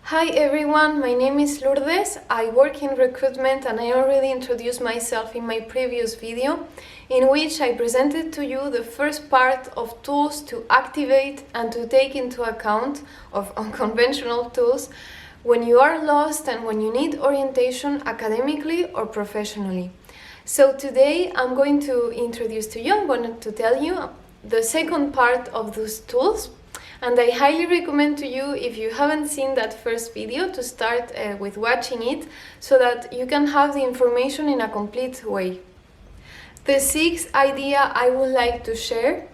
Hi everyone, my name is Lourdes. I work in recruitment and I already introduced myself in my previous video in which I presented to you the first part of tools to activate and to take into account of unconventional tools when you are lost and when you need orientation academically or professionally. So today I'm going to introduce to you, I'm going to tell you the second part of those tools. And I highly recommend to you, if you haven't seen that first video, to start with watching it so that you can have the information in a complete way. The sixth idea I would like to share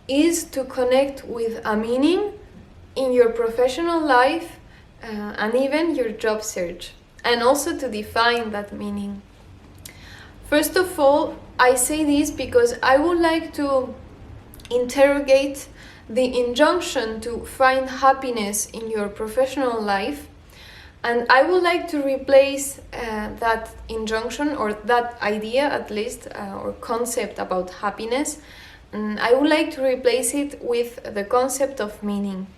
is to connect with a meaning in your professional life and even your job search, and also to define that meaning. First of all, I say this because I would like to interrogate the injunction to find happiness in your professional life, and I would like to replace that injunction, or that idea at least, or concept about happiness, and I would like to replace it with the concept of meaning.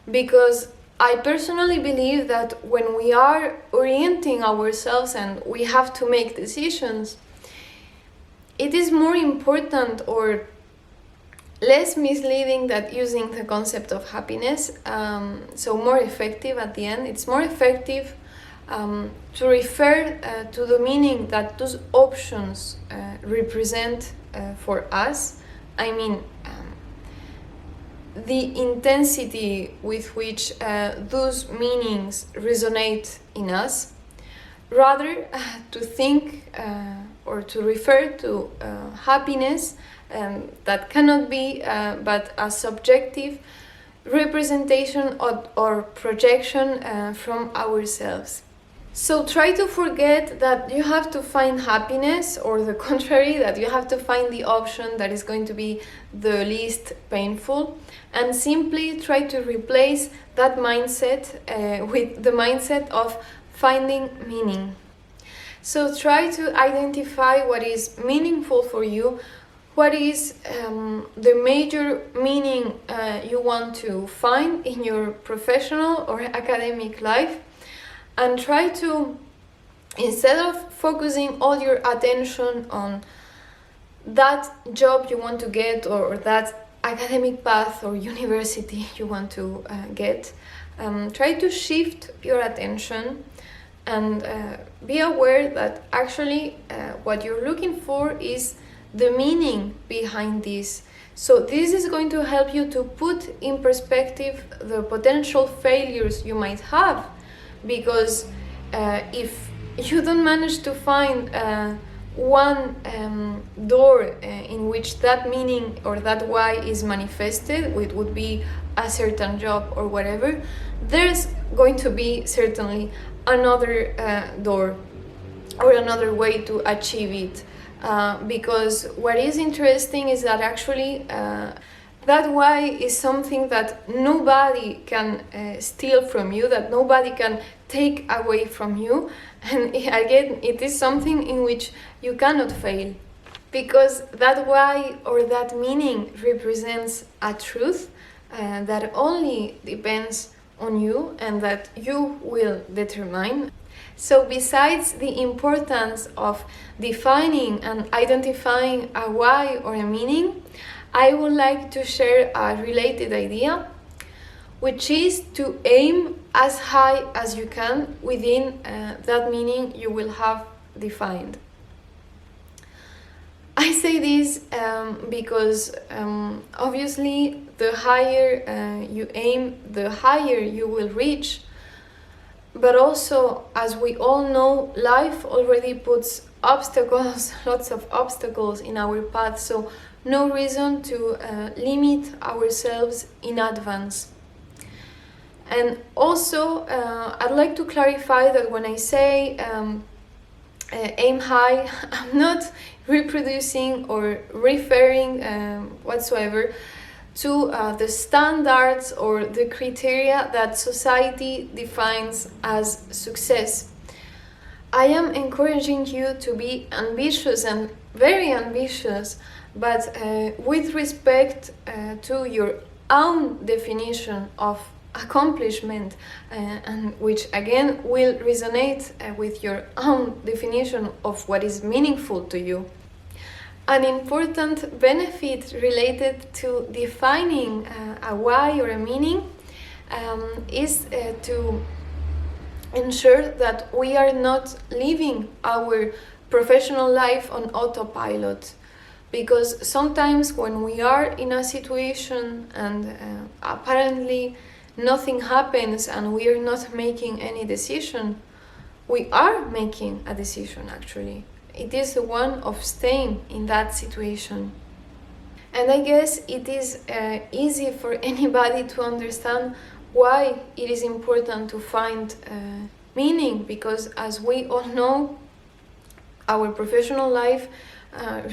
Because I personally believe that when we are orienting ourselves and we have to make decisions, it is more important or less misleading than using the concept of happiness, so more effective at the end. It's more effective to refer to the meaning that those options represent for us. I mean, the intensity with which those meanings resonate in us, rather to think or to refer to happiness that cannot be but a subjective representation or projection from ourselves. So try to forget that you have to find happiness, or the contrary, that you have to find the option that is going to be the least painful, and simply try to replace that mindset with the mindset of finding meaning. So try to identify what is meaningful for you, what is the major meaning you want to find in your professional or academic life, and try to, instead of focusing all your attention on that job you want to get, or that academic path or university you want to get, try to shift your attention and be aware that actually what you're looking for is the meaning behind this. So this is going to help you to put in perspective the potential failures you might have, because if you don't manage to find one door in which that meaning or that why is manifested, it would be a certain job or whatever, there's going to be certainly another door or another way to achieve it. Because what is interesting is that actually that why is something that nobody can steal from you, that nobody can take away from you, and again, it is something in which you cannot fail, because that why or that meaning represents a truth that only depends on you and that you will determine. So besides the importance of defining and identifying a why or a meaning, I would like to share a related idea, which is to aim as high as you can within that meaning you will have defined. I say this because obviously the higher you aim, the higher you will reach. But also, as we all know, life already puts obstacles, lots of obstacles in our path, so no reason to limit ourselves in advance. And also, I'd like to clarify that when I say aim high, I'm not reproducing or referring whatsoever to the standards or the criteria that society defines as success. I am encouraging you to be ambitious, and very ambitious, but with respect to your own definition of accomplishment, and which again will resonate with your own definition of what is meaningful to you. An important benefit related to defining a why or a meaning is to ensure that we are not living our professional life on autopilot. Because sometimes when we are in a situation and apparently nothing happens and we are not making any decision, we are making a decision actually. It is the one of staying in that situation. And I guess it is easy for anybody to understand why it is important to find meaning, because as we all know, our professional life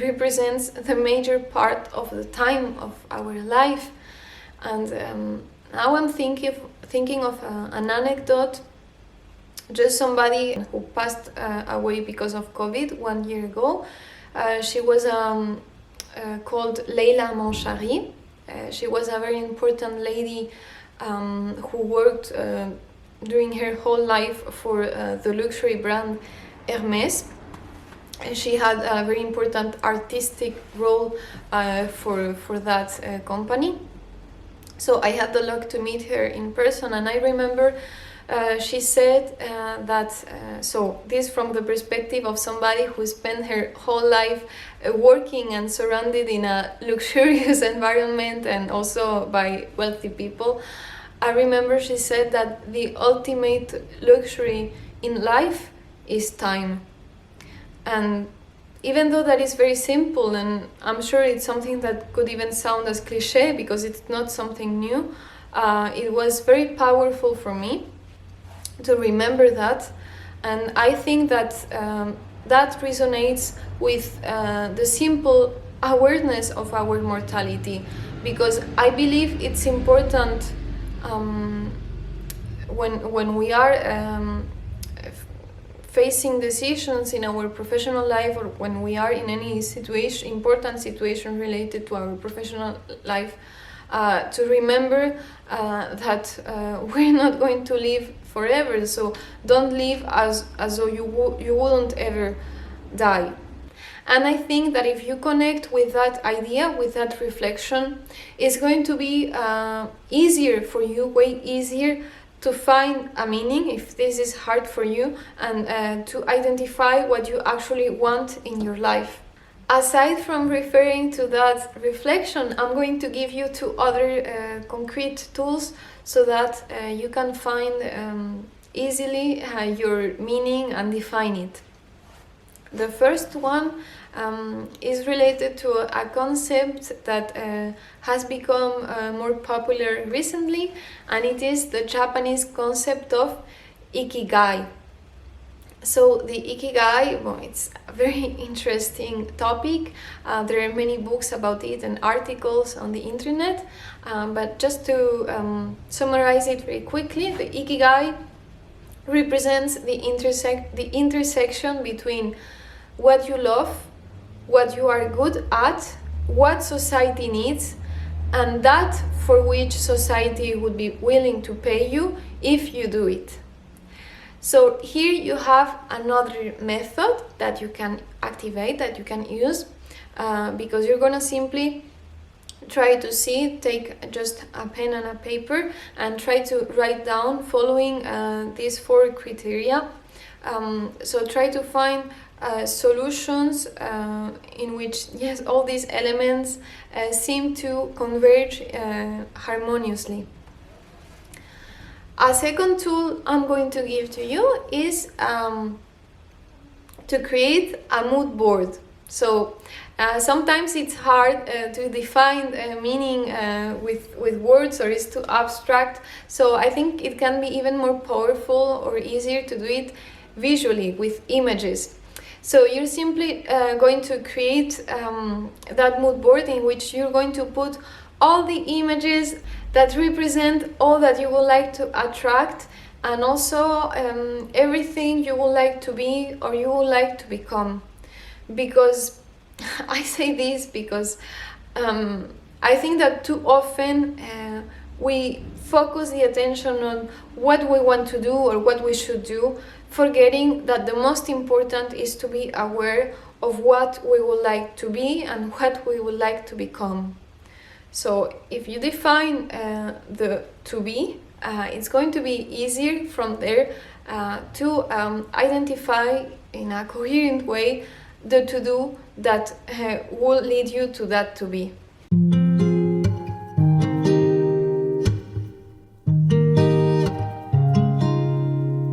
represents the major part of the time of our life. And now I'm thinking of an anecdote. Just somebody who passed away because of COVID 1 year ago. She was called Leila Manchari. She was a very important lady who worked during her whole life for the luxury brand Hermes. She had a very important artistic role for that company. So I had the luck to meet her in person, and I remember she said that, so this from the perspective of somebody who spent her whole life working and surrounded in a luxurious environment and also by wealthy people. I remember she said that the ultimate luxury in life is time. And even though that is very simple, and I'm sure it's something that could even sound as cliche because it's not something new, it was very powerful for me to remember that. And I think that that resonates with the simple awareness of our mortality, because I believe it's important when we are facing decisions in our professional life, or when we are in any situation, important situation related to our professional life, to remember that we're not going to live forever. So don't live as though you wouldn't ever die. And I think that if you connect with that idea, with that reflection, it's going to be easier for you, way easier, to find a meaning if this is hard for you, and to identify what you actually want in your life. Aside from referring to that reflection, I'm going to give you two other concrete tools so that you can find easily your meaning and define it. The first one is related to a concept that has become more popular recently, and it is the Japanese concept of ikigai. So the ikigai, well, it's a very interesting topic. There are many books about it and articles on the internet, but just to summarize it very quickly, the ikigai represents the intersection between what you love, what you are good at, what society needs, and that for which society would be willing to pay you if you do it. So here you have another method that you can activate, that you can use, because you're gonna simply try to take just a pen and a paper and try to write down following these 4 criteria. So try to find solutions in which, yes, all these elements seem to converge harmoniously. A second tool I'm going to give to you is to create a mood board. So sometimes it's hard to define meaning with words, or it's too abstract. So I think it can be even more powerful or easier to do it visually with images. So you're simply going to create that mood board in which you're going to put all the images that represent all that you would like to attract, and also everything you would like to be or you would like to become. Because I say this because I think that too often we focus the attention on what we want to do or what we should do, forgetting that the most important is to be aware of what we would like to be and what we would like to become. So if you define the to be, it's going to be easier from there to identify in a coherent way the to do that will lead you to that to be.